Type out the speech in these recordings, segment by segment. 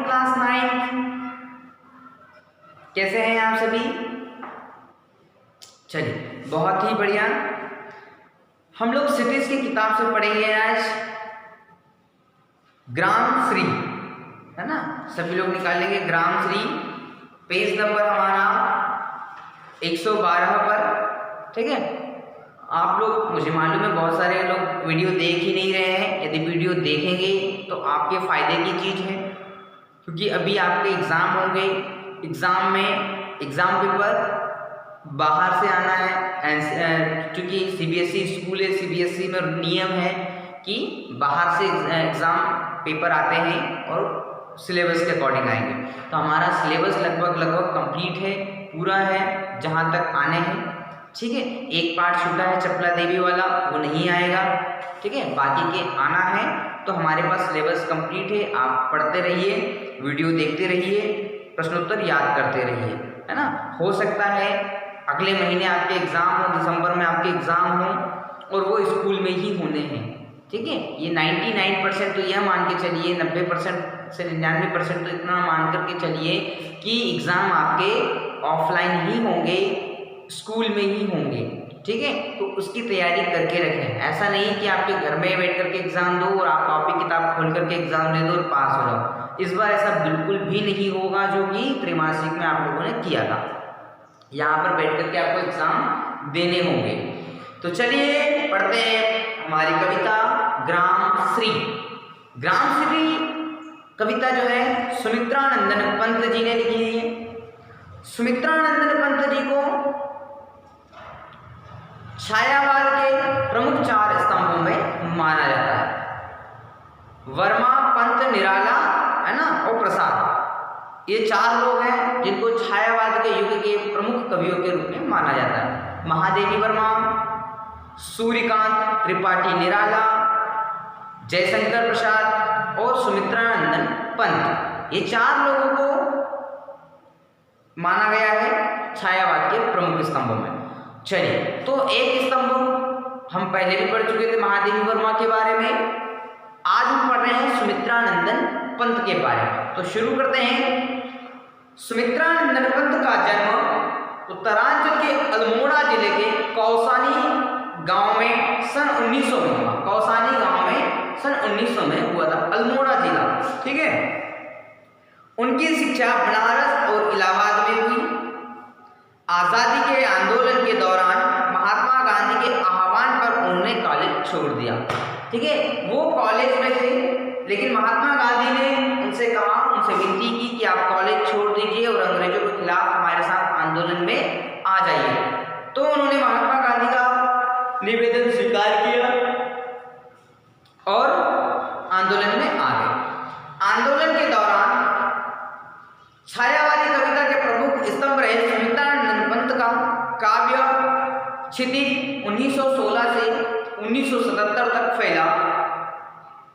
Class 9। कैसे हैं आप सभी? चलिए बहुत ही बढ़िया। हम लोग सिटीज की किताब से पढ़ेंगे आज ग्राम श्री, है ना। सभी लोग निकालेंगे ग्राम श्री, पेज नंबर हमारा 112 पर, ठीक है। आप लोग, मुझे मालूम है बहुत सारे लोग वीडियो देख ही नहीं रहे हैं। यदि वीडियो देखेंगे तो आपके फायदे की चीज़ है, क्योंकि अभी आपके एग्ज़ाम होंगे। एग्ज़ाम में एग्ज़ाम पेपर बाहर से आना है, क्योंकि सीबीएसई स्कूल है। सीबीएसई में नियम है कि बाहर से एग्ज़ाम पेपर आते हैं और सिलेबस के अकॉर्डिंग आएंगे। तो हमारा सिलेबस लगभग कंप्लीट है, पूरा है जहाँ तक आने हैं, ठीक है। एक पार्ट छूटा है चपला देवी वाला, वो नहीं आएगा, ठीक है। बाकी के आना है। तो हमारे पास सिलेबस कंप्लीट है। आप पढ़ते रहिए, वीडियो देखते रहिए, प्रश्नोत्तर याद करते रहिए, है ना। हो सकता है अगले महीने आपके एग्ज़ाम हो, दिसंबर में आपके एग्ज़ाम हो और वो स्कूल में ही होने हैं, ठीक है। ये 99% तो यह मान के चलिए, 90% से 99% तो इतना मान करके चलिए कि एग्ज़ाम आपके ऑफलाइन ही होंगे, स्कूल में ही होंगे, ठीक है। तो उसकी तैयारी करके रखें। ऐसा नहीं कि आपके घर में बैठ करके एग्ज़ाम दो और आप कॉपी किताब खोल करके एग्ज़ाम दे दो और पास हो जाओ। इस बार ऐसा बिल्कुल भी नहीं होगा जो कि त्रैमासिक में आप लोगों ने किया था। यहाँ पर बैठ करके आपको एग्ज़ाम देने होंगे। तो चलिए पढ़ते हैं हमारी कविता ग्राम श्री। ग्राम श्री कविता जो है सुमित्रानंदन पंत जी ने लिखी है। सुमित्रानंदन पंत जी को छायावाद के प्रमुख 4 स्तंभों में माना जाता है। वर्मा, पंत, निराला, है ना, और प्रसाद, ये 4 लोग हैं जिनको छायावाद के युग के प्रमुख कवियों के रूप में माना जाता है। महादेवी वर्मा, सूर्यकांत त्रिपाठी निराला, जयशंकर प्रसाद और सुमित्रानंदन पंत, ये 4 लोगों को माना गया है छायावाद के प्रमुख स्तंभों में। चलिए, तो एक स्तंभ हम पहले भी पढ़ चुके थे महादेवी वर्मा के बारे में। आज हम पढ़ रहे हैं सुमित्रानंदन पंत के बारे में। तो शुरू करते हैं। सुमित्रानंदन पंत का जन्म उत्तरांचल के अल्मोड़ा जिले के कौसानी गांव में सन 1900 में हुआ। कौसानी गांव में सन 1900 में हुआ था, अल्मोड़ा जिला, ठीक है। उनकी शिक्षा बनारस और इलाहाबाद में हुई। आज़ादी के आंदोलन के दौरान महात्मा गांधी के आह्वान पर उन्होंने कॉलेज छोड़ दिया, ठीक है। वो कॉलेज में थे, लेकिन महात्मा गांधी ने उनसे कहा, उनसे विनती की कि आप कॉलेज छोड़ दीजिए और अंग्रेजों के खिलाफ हमारे साथ आंदोलन में आ जाइए। तो उन्होंने महात्मा गांधी का निवेदन स्वीकार किया और आंदोलन में आ गए। आंदोलन के दौरान छायावादी कविता के प्रमुख स्तंभ रहे सुमित्रानंदन पंत का काव्य क्षितिज 1916 से 1977 तक फैला।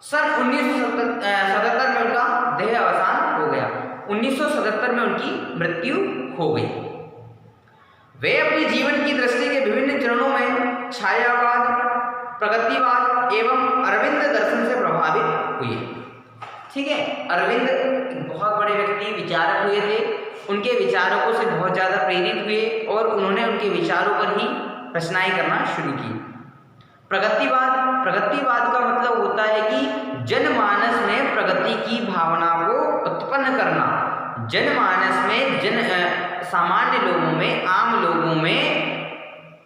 सन 1977 में उनका देह अवसान हो गया। 1977 में उनकी मृत्यु हो गई। वे अपने जीवन की दृष्टि के विभिन्न चरणों में छायावाद, प्रगतिवाद एवं अरविंद दर्शन से प्रभावित हुए, ठीक है। अरविंद बहुत बड़े व्यक्ति, विचारक हुए थे। उनके विचारकों से बहुत ज़्यादा प्रेरित हुए और उन्होंने उनके विचारों पर ही रचनाएं करना शुरू की। प्रगतिवाद का मतलब होता है कि जनमानस में प्रगति की भावना को उत्पन्न करना, जनमानस में सामान्य लोगों में, आम लोगों में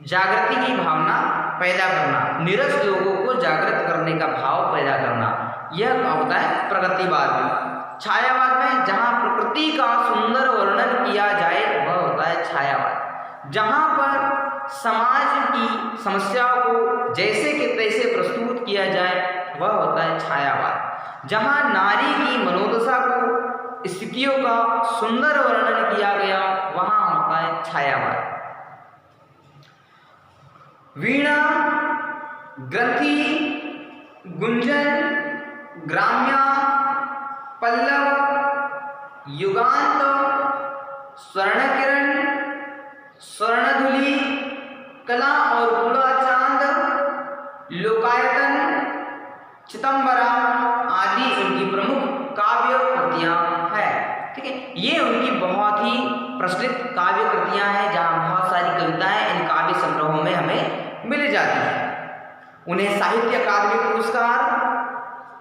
जागृति की भावना पैदा करना, निरस लोगों को जागृत करने का भाव पैदा करना, यह होता है प्रगतिवाद में। छायावाद में जहाँ प्रकृति का सुंदर वर्णन किया जाए वह होता है छायावाद। जहाँ पर समाज की समस्याओं को जैसे कि तैसे प्रस्तुत किया जाए वह होता है छायावाद। जहाँ नारी की मनोदशा को, स्थितियों का सुंदर वर्णन किया गया वहाँ होता है छायावाद। वीणा, ग्रंथि, गुंजन, ग्राम्या, पल्लव, युगांत, स्वर्णकिरण, स्वर्णधुली, कला और पूरा चांद, लोकायतन, चितंबरा आदि उनकी प्रमुख काव्य कृतियां हैं। ये उनकी बहुत ही प्रचलित काव्य कृतियाँ हैं, जहाँ बहुत सारी कविताएं इन काव्य संग्रहों में हमें मिल जाती हैं। उन्हें साहित्य अकादमी पुरस्कार,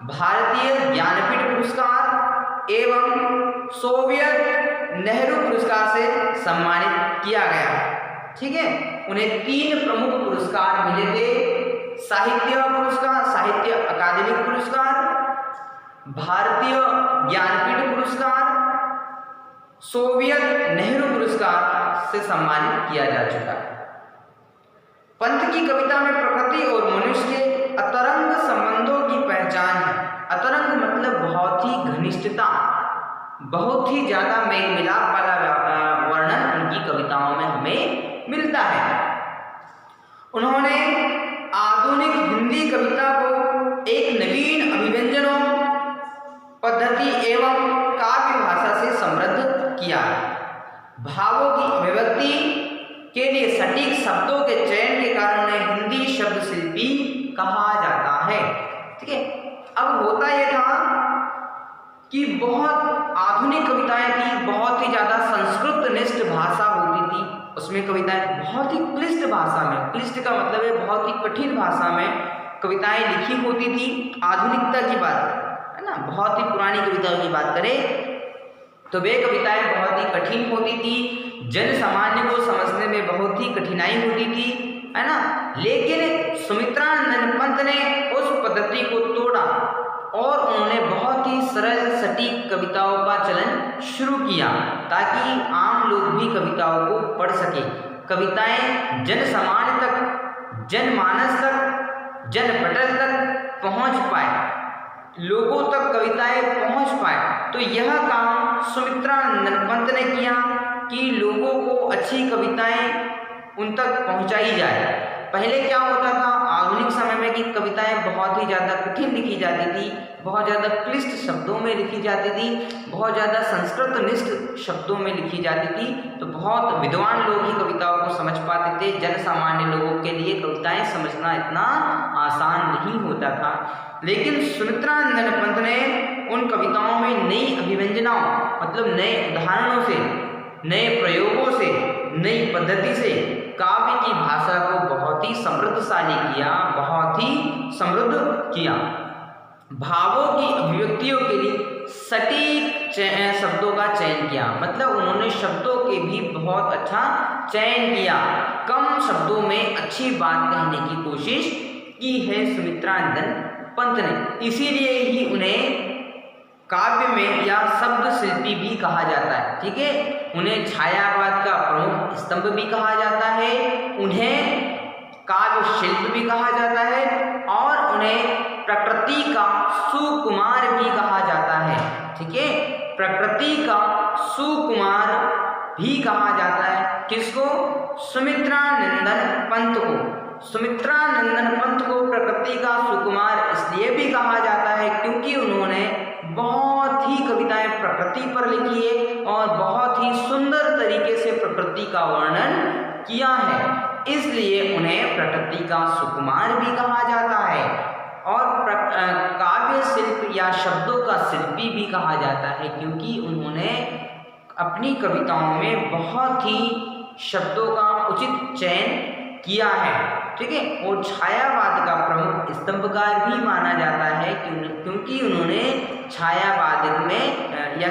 भारतीय ज्ञानपीठ पुरस्कार एवं सोवियत नेहरू पुरस्कार से सम्मानित किया गया है। ठीक है, उन्हें 3 प्रमुख पुरस्कार मिले थे, साहित्य पुरस्कार, साहित्य अकादमी पुरस्कार, भारतीय ज्ञानपीठ पुरस्कार, सोवियत नेहरू पुरस्कार से सम्मानित किया जा चुका है। पंत की कविता में प्रकृति और मनुष्य के अतरंग संबंधों की पहचान है। अतरंग मतलब बहुत ही घनिष्ठता, बहुत ही ज्यादा मेल मिलाप वाला वर्णन उनकी कविताओं में हमें मिलता है। उन्होंने आधुनिक हिंदी कविता को एक नवीन अभिव्यंजनों पद्धति एवं काव्य भाषा से समृद्ध किया। भावों की अभिव्यक्ति के लिए सटीक शब्दों के चयन के कारण उन्हें हिंदी शब्द शिल्पी कहा जाता है। ठीक है, अब होता यह था कि बहुत आधुनिक कविताएं थी, बहुत ही ज्यादा संस्कृत निष्ठ भाषा होती थी, उसमें कविताएं बहुत ही क्लिष्ट भाषा में, क्लिष्ट का मतलब है बहुत ही कठिन भाषा में कविताएं लिखी होती थी। आधुनिकता की बात है ना, बहुत ही पुरानी कविताओं की बात करें तो वे कविताएं बहुत ही कठिन होती थी, जन सामान्य को समझने में बहुत ही कठिनाई होती थी, है ना। लेकिन सुमित्रानंद पंत ने उस पद्धति को तोड़ा और उन्होंने बहुत ही सरल सटीक कविताओं का चलन शुरू किया ताकि आम लोग भी कविताओं को पढ़ सके। कविताएं जन सामान्य तक, जनमानस तक, जनपटल तक पहुंच पाए, लोगों तक कविताएं पहुंच पाए। तो यह काम सुमित्रानंद पंत ने किया कि लोगों को अच्छी कविताएं उन तक पहुंचाई जाए। पहले क्या होता था आधुनिक समय में कि कविताएं बहुत ही ज़्यादा कठिन लिखी जाती थी, बहुत ज़्यादा क्लिष्ट शब्दों में लिखी जाती थी, बहुत ज़्यादा संस्कृत निष्ठ शब्दों में लिखी जाती थी। तो बहुत विद्वान लोग ही कविताओं को समझ पाते थे, जन सामान्य लोगों के लिए कविताएं समझना इतना आसान नहीं होता था। लेकिन सुमित्रानंद पंत ने उन कविताओं में नई अभिव्यंजनाओं मतलब नए उदाहरणों से, नए प्रयोगों से, नई पद्धति से काव्य की भाषा को बहुत ही समृद्धशाली किया, बहुत ही समृद्ध किया। भावों की अभिव्यक्तियों के लिए सटीक शब्दों का चयन किया, मतलब उन्होंने शब्दों के भी बहुत अच्छा चयन किया, कम शब्दों में अच्छी बात कहने की कोशिश की है सुमित्रानंद पंत ने। इसीलिए ही उन्हें काव्य में या शब्द शिल्पी भी कहा जाता है। ठीक है, उन्हें छायावाद का प्रमुख स्तंभ भी कहा जाता है, उन्हें काव्य शिल्प भी कहा जाता है और उन्हें प्रकृति का सुकुमार भी कहा जाता है। ठीक है, प्रकृति का सुकुमार भी कहा जाता है। किसको? सुमित्रानंदन पंत को। सुमित्रानंदन पंत को प्रकृति का सुकुमार इसलिए भी कहा जाता है क्योंकि उन्होंने बहुत ही कविताएं प्रकृति पर लिखी है और बहुत ही सुंदर तरीके से प्रकृति का वर्णन किया है, इसलिए उन्हें प्रकृति का सुकुमार भी कहा जाता है और काव्य शिल्प या शब्दों का शिल्पी भी कहा जाता है क्योंकि उन्होंने अपनी कविताओं में बहुत ही शब्दों का उचित चयन किया है। ठीक है, और छायावाद का प्रमुख स्तंभकार भी माना जाता है क्योंकि उन्होंने छायावाद में या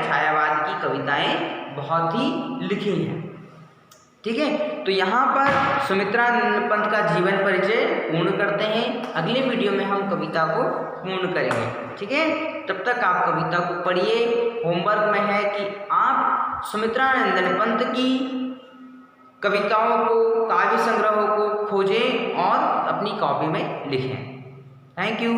छायावाद की कविताएं बहुत ही लिखी हैं। ठीक है, तो यहाँ पर सुमित्रानंद पंत का जीवन परिचय पूर्ण करते हैं। अगले वीडियो में हम कविता को पूर्ण करेंगे। ठीक है, तब तक आप कविता को पढ़िए। होमवर्क में है कि आप सुमित्रानंद पंत की कविताओं को, काव्य संग्रहों को खोजें और अपनी कॉपी में लिखें। Thank you.